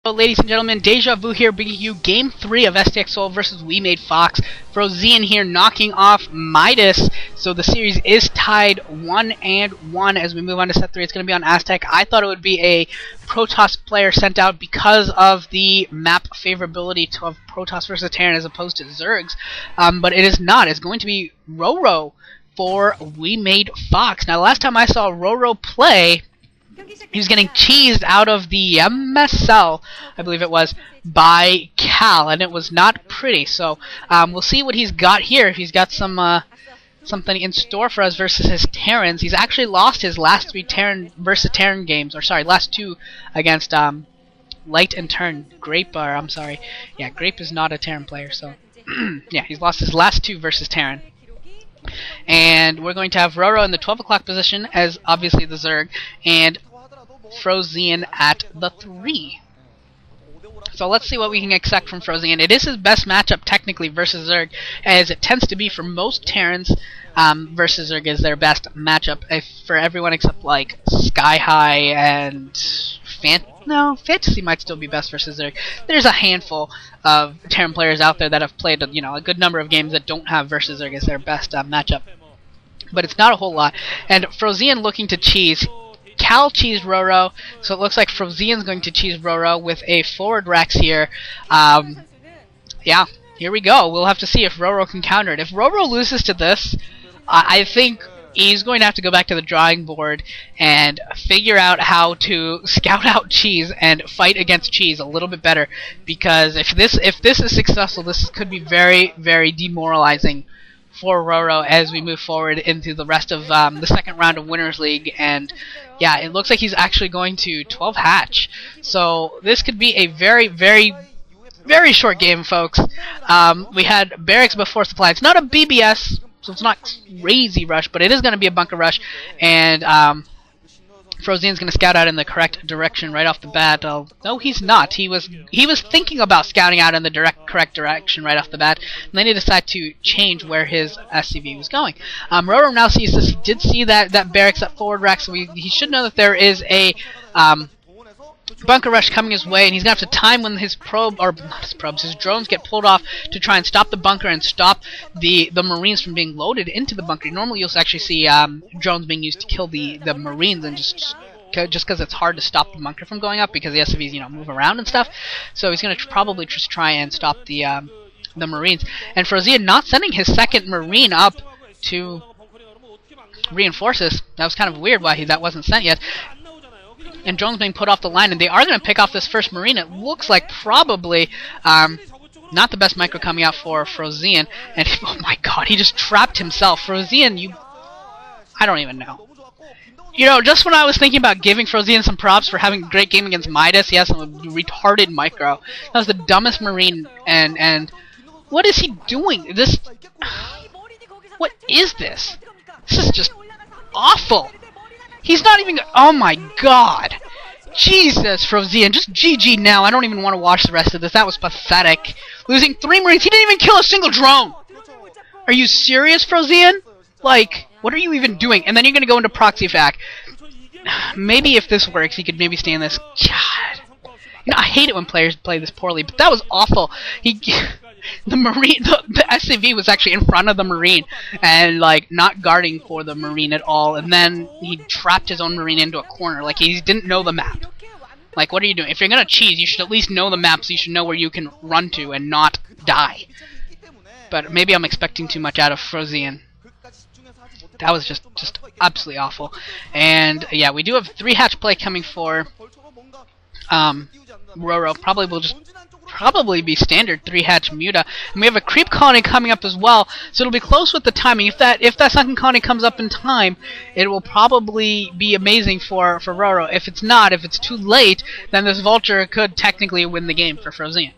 Hello, ladies and gentlemen, Deja Vu here, bringing you Game 3 of STX Seoul versus We Made Fox. Frozean here knocking off Midas, so the series is tied 1-1 as we move on to set 3. It's going to be on Aztec. I thought it would be a Protoss player sent out because of the map favorability of Protoss versus Terran as opposed to Zergs, but it is not. It's going to be Roro for We Made Fox. Now, last time I saw Roro play, he was getting cheesed out of the MSL, I believe it was, by Cal, and it was not pretty. So we'll see what he's got here. If he's got some something in store for us versus his Terrans. He's actually lost his last 3 Terran versus Terran games, or sorry, last 2 against Light and Turn. Grape, I'm sorry, yeah, Grape is not a Terran player, so yeah, he's lost his last 2 versus Terran. And we're going to have Roro in the 12 o'clock position as obviously the Zerg, and Frozean at the 3. So let's see what we can expect from Frozean. It is his best matchup technically versus Zerg, as it tends to be for most Terrans. Versus Zerg is their best matchup for everyone except like Sky High and Fantasy might still be best versus Zerg. There's a handful of Terran players out there that have played a good number of games that don't have versus Zerg as their best matchup, but it's not a whole lot. And Frozean looking to cheese. Cal cheesed Roro, so it looks like Frozean's going to cheese Roro with a forward Rex here. Yeah, here we go. We'll have to see if Roro can counter it. If Roro loses to this, I think he's going to have to go back to the drawing board and figure out how to scout out Cheese and fight against Cheese a little bit better, because if this is successful, this could be very, very demoralizing for Roro as we move forward into the rest of the second round of Winners League. And yeah, it looks like he's actually going to 12 hatch, so this could be a very, very, very short game, folks. We had Barracks before supply. It's not a BBS, so it's not crazy rush, but it is going to be a bunker rush, and Frozean's going to scout out in the correct direction right off the bat. No, he's not. He was thinking about scouting out in the correct direction right off the bat, and then he decided to change where his SCV was going. Roro now sees this. He did see that barracks at forward rack, so he should know that there is a bunker rush coming his way, and he's gonna have to time when his his drones get pulled off to try and stop the bunker and stop the Marines from being loaded into the bunker. Normally you'll actually see drones being used to kill the Marines, and just because it's hard to stop the bunker from going up because the SCVs move around and stuff. So he's gonna probably just try and stop the Marines. And Frozean not sending his second Marine up to reinforce this. That was kind of weird why that wasn't sent yet. And drones being put off the line, and they are going to pick off this first Marine. It looks like probably not the best micro coming out for Frozean. And oh my god, he just trapped himself. Frozean, I don't even know. Just when I was thinking about giving Frozean some props for having a great game against Midas, he has some retarded micro. That was the dumbest Marine, and what is he doing? What is this? This is just awful. He's not even... Oh my god! Jesus, Frozean, just GG now. I don't even want to watch the rest of this. That was pathetic. Losing 3 Marines. He didn't even kill a single drone! Are you serious, Frozean? Like, what are you even doing? And then you're going to go into proxy fac. Maybe if this works, he could maybe stay in this... God. I hate it when players play this poorly, but that was awful. The Marine, the SCV was actually in front of the Marine and not guarding for the Marine at all, and then he trapped his own Marine into a corner. Like, he didn't know the map. Like, what are you doing? If you're gonna cheese, you should at least know the map, so you should know where you can run to and not die. But maybe I'm expecting too much out of Frozean. That was just absolutely awful. And yeah, we do have 3 hatch play coming for Roro. Probably be standard 3 hatch Muta, and we have a creep colony coming up as well, so it'll be close with the timing. If that second colony comes up in time, it will probably be amazing for Roro. If it's not, if it's too late, then this Vulture could technically win the game for Frozean.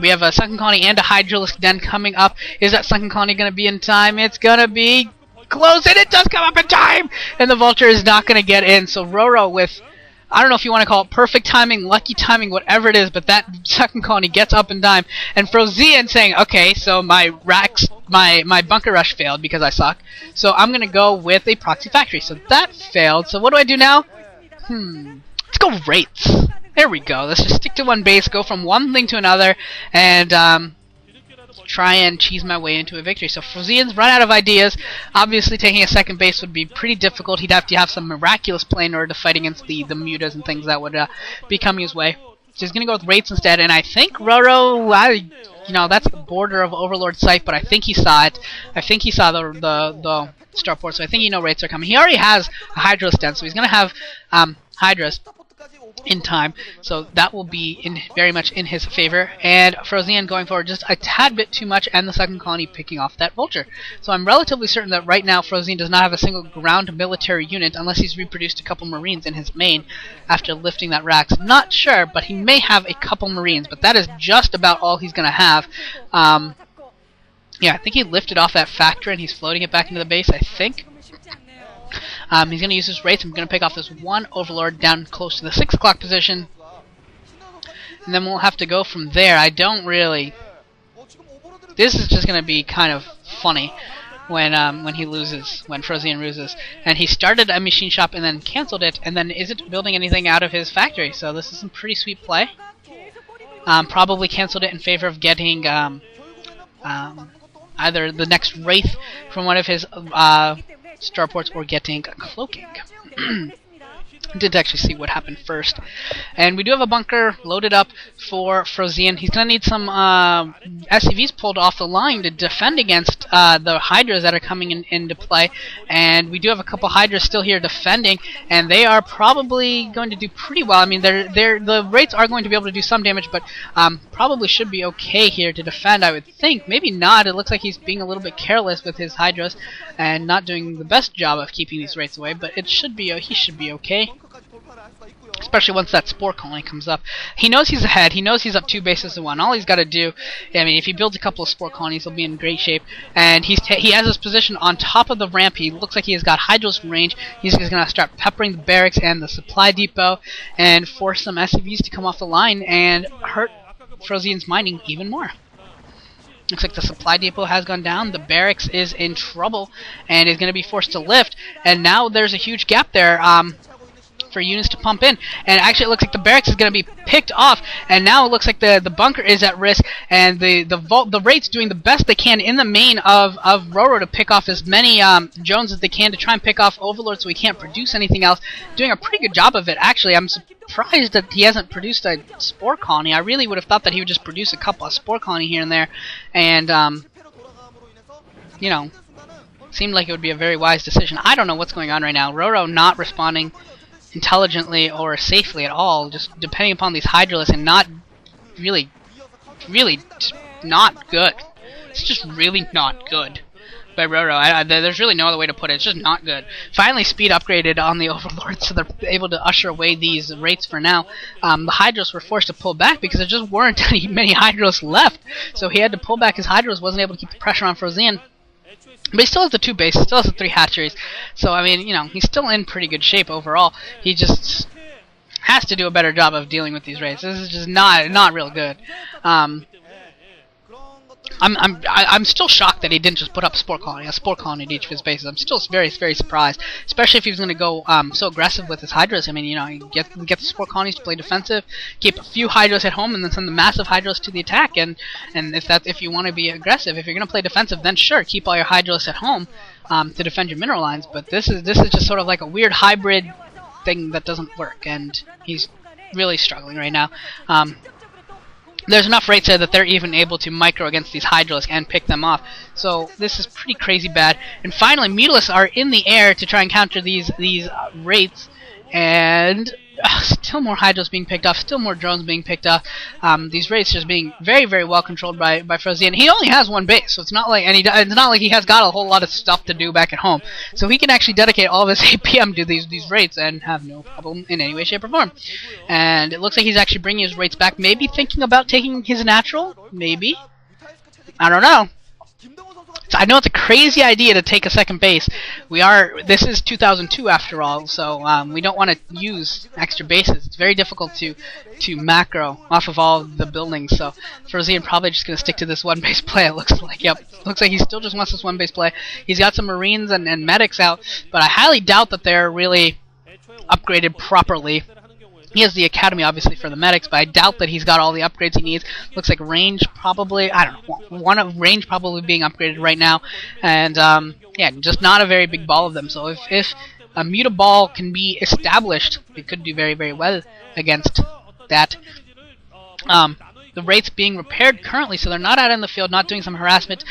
We have a sunken colony and a Hydralisk Den coming up. Is that sunken colony going to be in time? It's going to be close, and it does come up in time, and the Vulture is not going to get in. So Roro with, I don't know if you want to call it perfect timing, lucky timing, whatever it is, but that second colony gets up in time. And Frozean saying, okay, so my bunker rush failed because I suck, so I'm going to go with a proxy factory. So that failed. So what do I do now? Let's go Wraiths. There we go. Let's just stick to one base, go from one thing to another, and try and cheese my way into a victory. So Frozean's run out of ideas. Obviously, taking a second base would be pretty difficult. He'd have to have some miraculous play in order to fight against the mutas and things that would be coming his way. So he's going to go with Wraiths instead, and I think Roro, you know, that's the border of Overlord's sight, but I think he saw it. I think he saw the starport, so I think Wraiths are coming. He already has a Hydra's den, so he's going to have Hydras in time, so that will be very much in his favor. And Frozean going forward just a tad bit too much, and the second colony picking off that vulture. So I'm relatively certain that right now Frozean does not have a single ground military unit unless he's reproduced a couple marines in his main after lifting that Rax. Not sure, but he may have a couple marines, but that is just about all he's going to have. Yeah, I think he lifted off that factor and he's floating it back into the base, I think. He's going to use his Wraiths. I'm going to pick off this one Overlord down close to the 6 o'clock position. And then we'll have to go from there. I don't really... This is just going to be kind of funny when he loses, when Frozean loses. And he started a machine shop and then cancelled it, and then isn't building anything out of his factory. So this is some pretty sweet play. Probably cancelled it in favor of getting either the next Wraith from one of his starports or getting cloaking. Didn't actually see what happened first. And we do have a bunker loaded up for Frozean. He's going to need some SCVs pulled off the line to defend against the Hydras that are coming into play. And we do have a couple Hydras still here defending, and they are probably going to do pretty well. I mean, the Wraiths are going to be able to do some damage, but probably should be okay here to defend, I would think. Maybe not. It looks like he's being a little bit careless with his Hydras and not doing the best job of keeping these Wraiths away, but it should be he should be okay. Especially once that spore colony comes up. He knows he's ahead. He knows he's up 2 bases to 1. All he's got to do, I mean, if he builds a couple of spore colonies, he'll be in great shape. And he has his position on top of the ramp. He looks like he has got Hydros in range. He's going to start peppering the barracks and the supply depot and force some SCVs to come off the line and hurt Frozean's mining even more. Looks like the supply depot has gone down. The barracks is in trouble and is going to be forced to lift. And now there's a huge gap there. For units to pump in, and actually it looks like the barracks is going to be picked off, and now it looks like the bunker is at risk, and the Wraiths doing the best they can in the main of Roro to pick off as many drones as they can to try and pick off Overlord so he can't produce anything else. Doing a pretty good job of it, actually. I'm surprised that he hasn't produced a spore colony. I really would have thought that he would just produce a couple of spore colony here and there, and you know, seemed like it would be a very wise decision. I don't know what's going on right now. Roro not responding intelligently or safely at all, just depending upon these Hydralisks, and not really not good. It's just really not good by Roro. There's really no other way to put it. It's just not good. Finally, speed upgraded on the Overlord, so they're able to usher away these Wraiths for now. The Hydros were forced to pull back because there just weren't many Hydros left, so he had to pull back his Hydros, wasn't able to keep the pressure on Frozean. But he still has the 2 bases, still has the 3 hatcheries. So, I mean, you know, he's still in pretty good shape overall. He just has to do a better job of dealing with these Wraiths. This is just not real good. I'm still shocked that he didn't just put up a spore colony at each of his bases. I'm still very surprised, especially if he was going to go so aggressive with his Hydras. I mean, you know, get the spore colonies to play defensive, keep a few Hydras at home, and then send the massive Hydras to the attack. And if you want to be aggressive, if you're going to play defensive, then sure, keep all your Hydras at home to defend your mineral lines. But this is just sort of like a weird hybrid thing that doesn't work, and he's really struggling right now. There's enough Wraiths there that they're even able to micro against these Hydralisks and pick them off. So this is pretty crazy bad. And finally, Mutalisks are in the air to try and counter these Wraiths. And still more Hydros being picked off, still more drones being picked off. These Wraiths just being very well controlled by Frozean. He only has 1 base, so it's not like he has got a whole lot of stuff to do back at home. So he can actually dedicate all of his APM to these Wraiths and have no problem in any way, shape, or form. And it looks like he's actually bringing his Wraiths back, maybe thinking about taking his natural, maybe. I don't know. So I know it's a crazy idea to take a second base. This is 2002 after all, so we don't want to use extra bases. It's very difficult to macro off of all the buildings. So Frozean probably just going to stick to this 1 base play. It looks like. Yep, looks like he still just wants this 1 base play. He's got some Marines and medics out, but I highly doubt that they're really upgraded properly. He has the academy, obviously, for the medics, but I doubt that he's got all the upgrades he needs. Looks like range probably, I don't know, one of range probably being upgraded right now. And, yeah, just not a very big ball of them. So if a Mutaball can be established, it could do very, very well against that. The Wraiths being repaired currently, so they're not out in the field, not doing some harassment.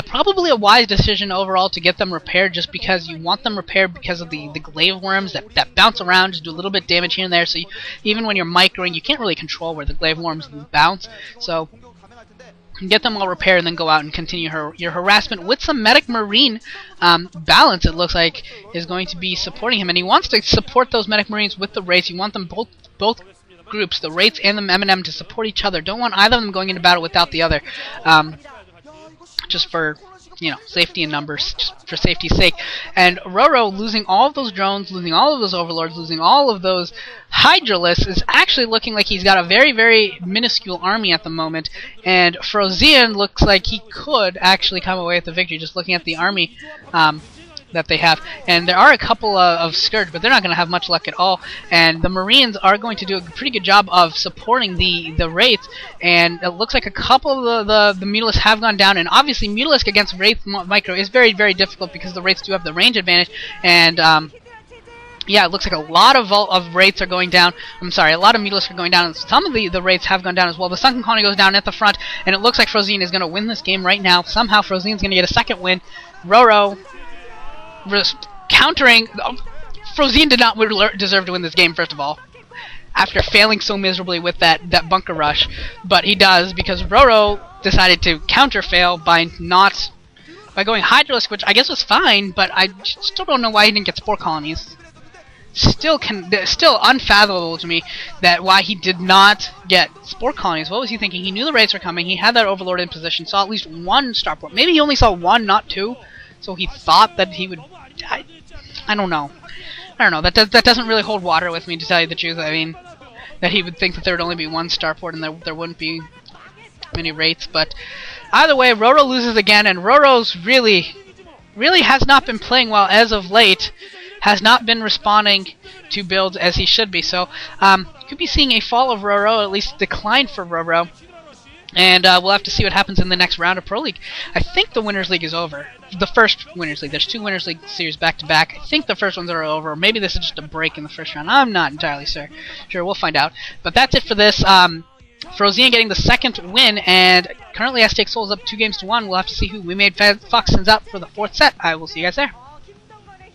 Probably a wise decision overall to get them repaired, just because you want them repaired because of the glaive worms that bounce around, just do a little bit of damage here and there. So even when you're microing, you can't really control where the glaive worms bounce. So get them all repaired and then go out and continue your harassment with some medic marine balance. It looks like is going to be supporting him, and he wants to support those medic marines with the Wraiths. You want them both groups, the Wraiths and the M&M, to support each other. Don't want either of them going into battle without the other, just for, you know, safety in numbers, just for safety's sake. And Roro losing all of those drones, losing all of those overlords, losing all of those hydralisks, is actually looking like he's got a very, very minuscule army at the moment. And Frozean looks like he could actually come away with the victory, just looking at the army that they have. And there are a couple of Scourge, but they're not going to have much luck at all. And the Marines are going to do a pretty good job of supporting the Wraiths. And it looks like a couple of the Mutalisks have gone down. And obviously Mutalisk against Wraith Micro is very, very difficult because the Wraiths do have the range advantage. And yeah, it looks like a lot of Wraiths are going down. I'm sorry, a lot of Mutalisks are going down. And some of the Wraiths have gone down as well. The Sunken Colony goes down at the front. And it looks like Frozean is going to win this game right now. Somehow Frozean's going to get a second win. Roro countering. Frozean did not deserve to win this game, first of all, after failing so miserably with that bunker rush, but he does because Roro decided to counter fail by going Hydralisk, which I guess was fine, but I still don't know why he didn't get Spore Colonies. Still unfathomable to me that why he did not get Spore Colonies. What was he thinking? He knew the Wraiths were coming. He had that Overlord in position, saw at least one starport. Maybe he only saw one, not two. So he thought that he would. I don't know. That doesn't really hold water with me, to tell you the truth. I mean, that he would think that there would only be one starport and there wouldn't be many Wraiths. But either way, Roro loses again, and Roro's really has not been playing well as of late. Has not been responding to builds as he should be. So could be seeing a fall of Roro, at least decline for Roro. And we'll have to see what happens in the next round of Pro League. I think the Winners League is over. The first Winners League. There's two Winners League series back-to-back. I think the first ones are over. Or maybe this is just a break in the first round. I'm not entirely sure. We'll find out. But that's it for this. Frozean getting the second win, and currently STX is up 2-1. We'll have to see who We Made Fox sends out for the fourth set. I will see you guys there.